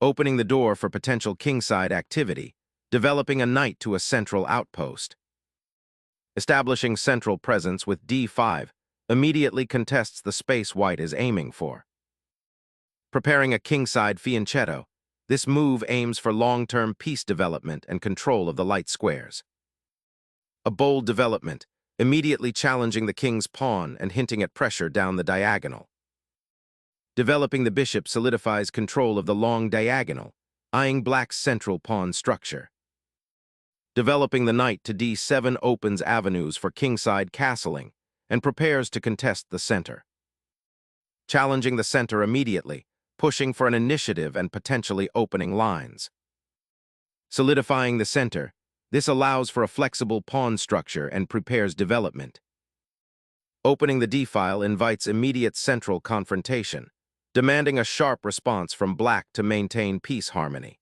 opening the door for potential kingside activity, developing a knight to a central outpost. Establishing central presence with d5 immediately contests the space white is aiming for. Preparing a kingside fianchetto, this move aims for long-term piece development and control of the light squares. A bold development, immediately challenging the king's pawn and hinting at pressure down the diagonal. Developing the bishop solidifies control of the long diagonal, eyeing black's central pawn structure. Developing the knight to d7 opens avenues for kingside castling and prepares to contest the center. Challenging the center immediately, pushing for an initiative and potentially opening lines. Solidifying the center, this allows for a flexible pawn structure and prepares development. Opening the d-file invites immediate central confrontation, demanding a sharp response from black to maintain piece harmony.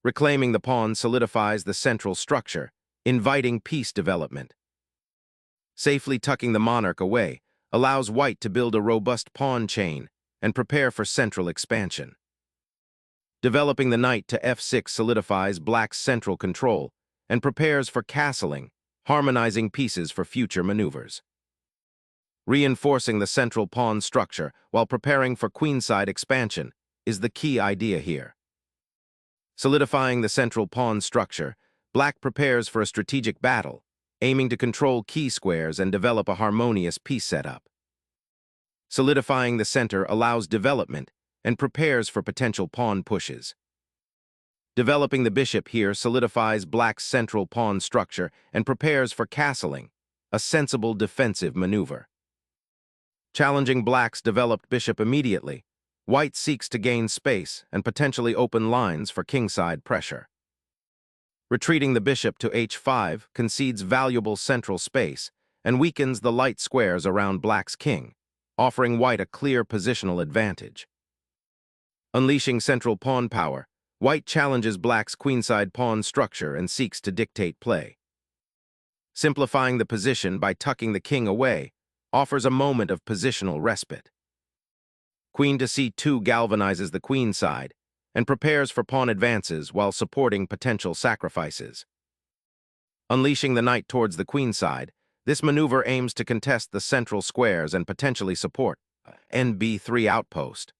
Reclaiming the pawn solidifies the central structure, inviting piece development. Safely tucking the monarch away allows white to build a robust pawn chain and prepare for central expansion. Developing the knight to f6 solidifies black's central control and prepares for castling, harmonizing pieces for future maneuvers. Reinforcing the central pawn structure while preparing for queenside expansion is the key idea here. Solidifying the central pawn structure, black prepares for a strategic battle, aiming to control key squares and develop a harmonious piece setup. Solidifying the center allows development and prepares for potential pawn pushes. Developing the bishop here solidifies black's central pawn structure and prepares for castling, a sensible defensive maneuver. Challenging black's developed bishop immediately, white seeks to gain space and potentially open lines for kingside pressure. Retreating the bishop to h5 concedes valuable central space and weakens the light squares around black's king, offering white a clear positional advantage. Unleashing central pawn power, white challenges black's queenside pawn structure and seeks to dictate play. Simplifying the position by tucking the king away offers a moment of positional respite. Queen to c2 galvanizes the queen side and prepares for pawn advances while supporting potential sacrifices. Unleashing the knight towards the queen side, this maneuver aims to contest the central squares and potentially support nb3 outpost.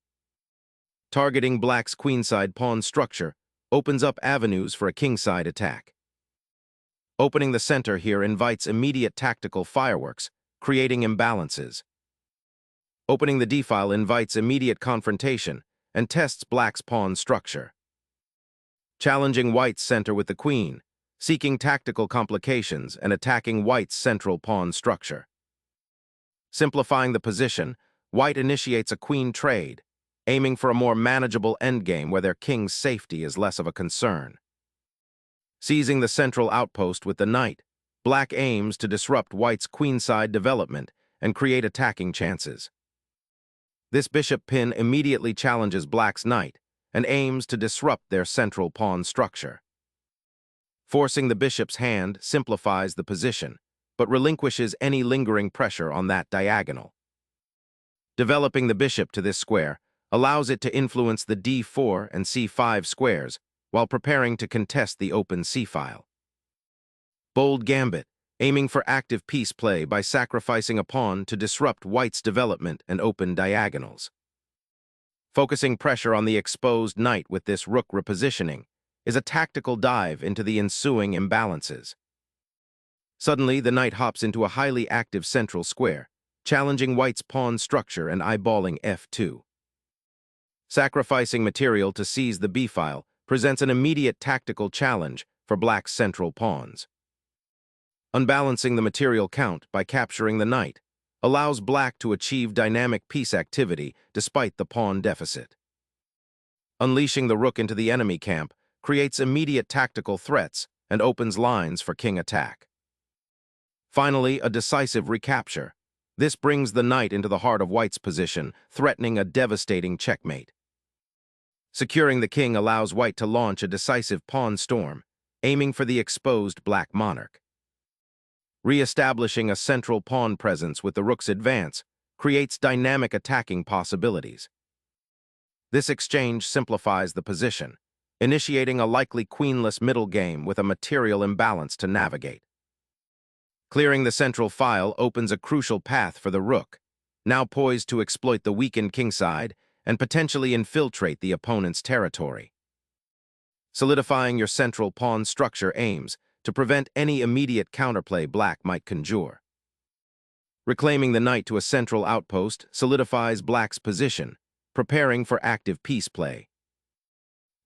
Targeting black's queenside pawn structure opens up avenues for a kingside attack. Opening the center here invites immediate tactical fireworks, creating imbalances. Opening the d-file invites immediate confrontation and tests black's pawn structure. Challenging white's center with the queen, seeking tactical complications and attacking white's central pawn structure. Simplifying the position, white initiates a queen trade, aiming for a more manageable endgame where their king's safety is less of a concern. Seizing the central outpost with the knight, black aims to disrupt white's queenside development and create attacking chances. This bishop pin immediately challenges black's knight and aims to disrupt their central pawn structure. Forcing the bishop's hand simplifies the position, but relinquishes any lingering pressure on that diagonal. Developing the bishop to this square allows it to influence the d4 and c5 squares while preparing to contest the open c-file. Bold gambit, aiming for active piece play by sacrificing a pawn to disrupt white's development and open diagonals. Focusing pressure on the exposed knight with this rook repositioning is a tactical dive into the ensuing imbalances. Suddenly, the knight hops into a highly active central square, challenging white's pawn structure and eyeballing f2. Sacrificing material to seize the b-file presents an immediate tactical challenge for black's central pawns. Unbalancing the material count by capturing the knight allows black to achieve dynamic piece activity despite the pawn deficit. Unleashing the rook into the enemy camp creates immediate tactical threats and opens lines for king attack. Finally, a decisive recapture. This brings the knight into the heart of white's position, threatening a devastating checkmate. Securing the king allows white to launch a decisive pawn storm, aiming for the exposed black monarch. Re-establishing a central pawn presence with the rook's advance creates dynamic attacking possibilities. This exchange simplifies the position, initiating a likely queenless middle game with a material imbalance to navigate. Clearing the central file opens a crucial path for the rook, now poised to exploit the weakened kingside and potentially infiltrate the opponent's territory. Solidifying your central pawn structure aims to prevent any immediate counterplay black might conjure. Reclaiming the knight to a central outpost solidifies black's position, preparing for active piece play.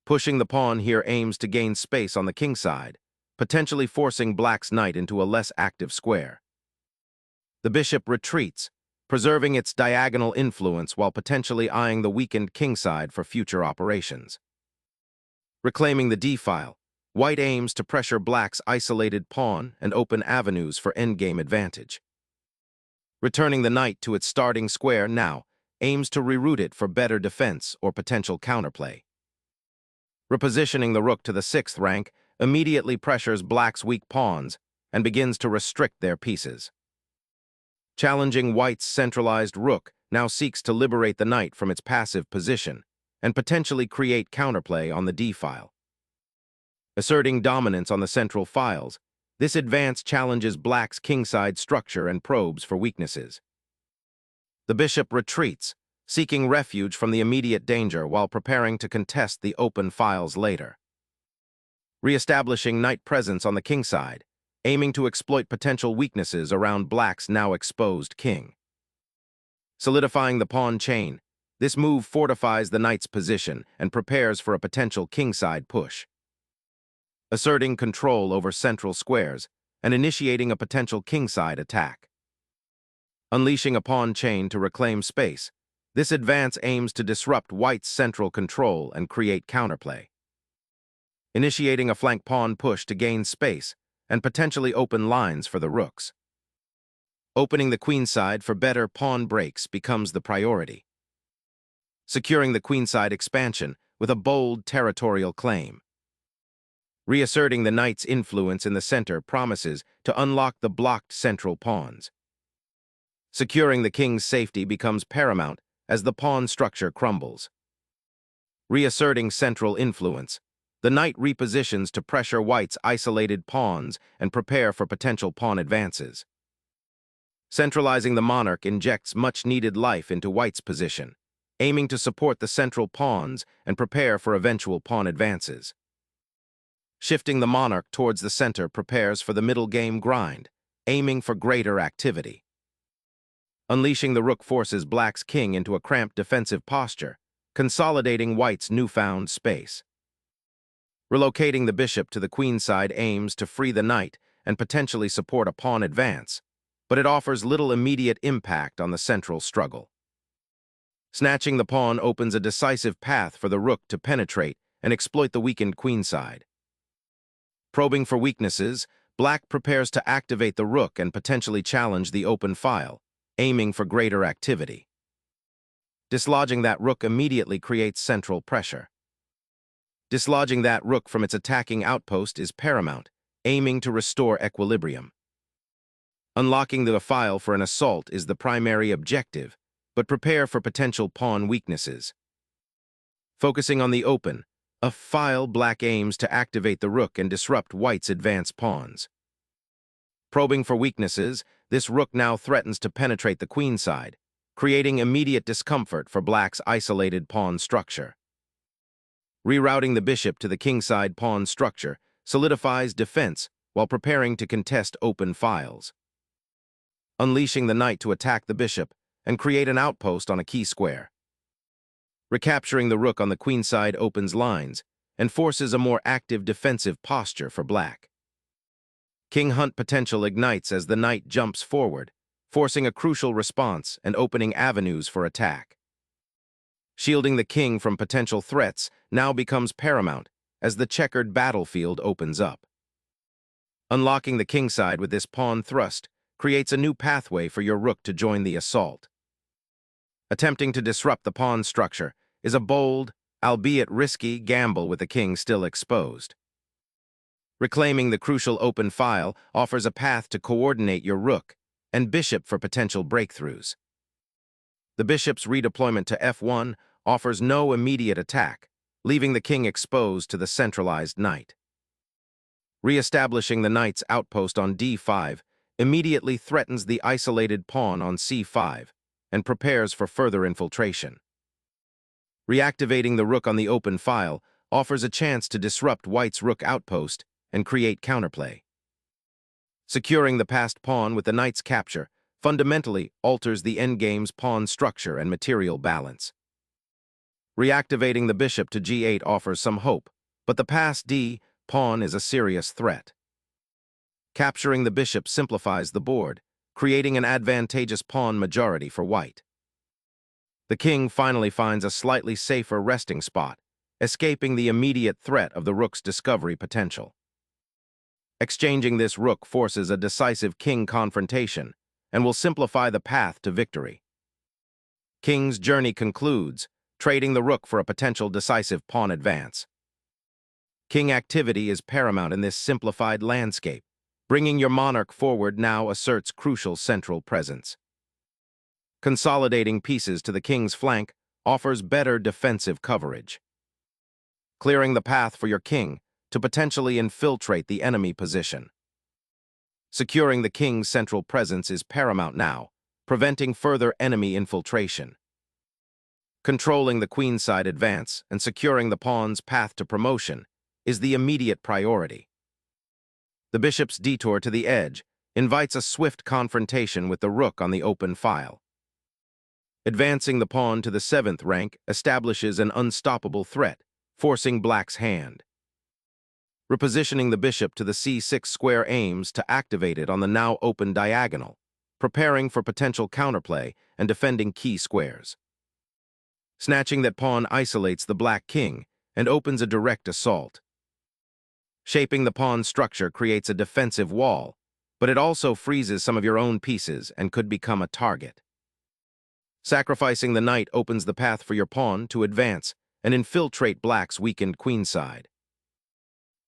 Pushing the pawn here aims to gain space on the kingside, potentially forcing black's knight into a less active square. The bishop retreats, preserving its diagonal influence while potentially eyeing the weakened kingside for future operations. Reclaiming the d-file, white aims to pressure black's isolated pawn and open avenues for endgame advantage. Returning the knight to its starting square now aims to reroute it for better defense or potential counterplay. Repositioning the rook to the 6th rank immediately pressures black's weak pawns and begins to restrict their pieces. Challenging white's centralized rook now seeks to liberate the knight from its passive position and potentially create counterplay on the d-file. Asserting dominance on the central files, this advance challenges black's kingside structure and probes for weaknesses. The bishop retreats, seeking refuge from the immediate danger while preparing to contest the open files later. Re-establishing knight presence on the kingside, aiming to exploit potential weaknesses around black's now exposed king. Solidifying the pawn chain, this move fortifies the knight's position and prepares for a potential kingside push. Asserting control over central squares and initiating a potential kingside attack. Unleashing a pawn chain to reclaim space, this advance aims to disrupt white's central control and create counterplay. Initiating a flank pawn push to gain space and potentially open lines for the rooks. Opening the queenside for better pawn breaks becomes the priority. Securing the queenside expansion with a bold territorial claim. Reasserting the knight's influence in the center promises to unlock the blocked central pawns. Securing the king's safety becomes paramount as the pawn structure crumbles. Reasserting central influence, the knight repositions to pressure white's isolated pawns and prepare for potential pawn advances. Centralizing the monarch injects much-needed life into white's position, aiming to support the central pawns and prepare for eventual pawn advances. Shifting the monarch towards the center prepares for the middle game grind, aiming for greater activity. Unleashing the rook forces black's king into a cramped defensive posture, consolidating white's newfound space. Relocating the bishop to the queenside aims to free the knight and potentially support a pawn advance, but it offers little immediate impact on the central struggle. Snatching the pawn opens a decisive path for the rook to penetrate and exploit the weakened queenside. Probing for weaknesses, black prepares to activate the rook and potentially challenge the open file, aiming for greater activity. Dislodging that rook immediately creates central pressure. Dislodging that rook from its attacking outpost is paramount, aiming to restore equilibrium. Unlocking the file for an assault is the primary objective, but prepare for potential pawn weaknesses. Focusing on the open, a file black aims to activate the rook and disrupt white's advanced pawns. Probing for weaknesses, this rook now threatens to penetrate the queenside, creating immediate discomfort for black's isolated pawn structure. Rerouting the bishop to the kingside pawn structure solidifies defense while preparing to contest open files. Unleashing the knight to attack the bishop and create an outpost on a key square. Recapturing the rook on the queenside opens lines and forces a more active defensive posture for black. King hunt potential ignites as the knight jumps forward, forcing a crucial response and opening avenues for attack. Shielding the king from potential threats now becomes paramount as the checkered battlefield opens up. Unlocking the kingside with this pawn thrust creates a new pathway for your rook to join the assault. Attempting to disrupt the pawn structure is a bold, albeit risky, gamble with the king still exposed. Reclaiming the crucial open file offers a path to coordinate your rook and bishop for potential breakthroughs. The bishop's redeployment to f1 offers no immediate attack, leaving the king exposed to the centralized knight. Re-establishing the knight's outpost on d5 immediately threatens the isolated pawn on c5 and prepares for further infiltration. Reactivating the rook on the open file offers a chance to disrupt white's rook outpost and create counterplay. Securing the passed pawn with the knight's capture fundamentally alters the endgame's pawn structure and material balance. Reactivating the bishop to g8 offers some hope, but the passed d pawn is a serious threat. Capturing the bishop simplifies the board, creating an advantageous pawn majority for white. The king finally finds a slightly safer resting spot, escaping the immediate threat of the rook's discovery potential. Exchanging this rook forces a decisive king confrontation and will simplify the path to victory. King's journey concludes, trading the rook for a potential decisive pawn advance. King activity is paramount in this simplified landscape. Bringing your monarch forward now asserts crucial central presence. Consolidating pieces to the king's flank offers better defensive coverage. Clearing the path for your king to potentially infiltrate the enemy position. Securing the king's central presence is paramount now, preventing further enemy infiltration. Controlling the queenside advance and securing the pawn's path to promotion is the immediate priority. The bishop's detour to the edge invites a swift confrontation with the rook on the open file. Advancing the pawn to the 7th rank establishes an unstoppable threat, forcing black's hand. Repositioning the bishop to the c6 square aims to activate it on the now open diagonal, preparing for potential counterplay and defending key squares. Snatching that pawn isolates the black king and opens a direct assault. Shaping the pawn structure creates a defensive wall, but it also freezes some of your own pieces and could become a target. Sacrificing the knight opens the path for your pawn to advance and infiltrate black's weakened queenside.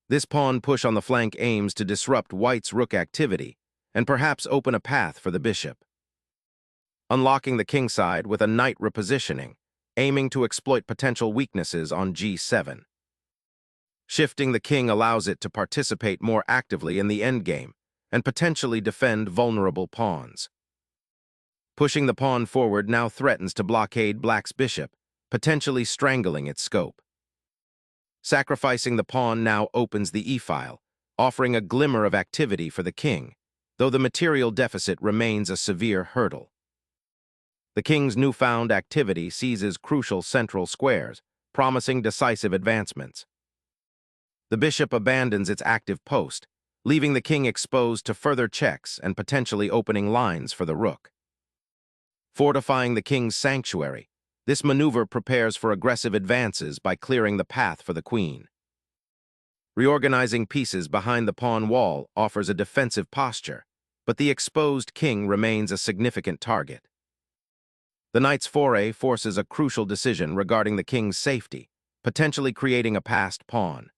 This pawn push on the flank aims to disrupt white's rook activity and perhaps open a path for the bishop. Unlocking the kingside with a knight repositioning, aiming to exploit potential weaknesses on g7. Shifting the king allows it to participate more actively in the endgame and potentially defend vulnerable pawns. Pushing the pawn forward now threatens to blockade black's bishop, potentially strangling its scope. Sacrificing the pawn now opens the e-file, offering a glimmer of activity for the king, though the material deficit remains a severe hurdle. The king's newfound activity seizes crucial central squares, promising decisive advancements. The bishop abandons its active post, leaving the king exposed to further checks and potentially opening lines for the rook. Fortifying the king's sanctuary, this maneuver prepares for aggressive advances by clearing the path for the queen. Reorganizing pieces behind the pawn wall offers a defensive posture, but the exposed king remains a significant target. The knight's foray forces a crucial decision regarding the king's safety, potentially creating a passed pawn.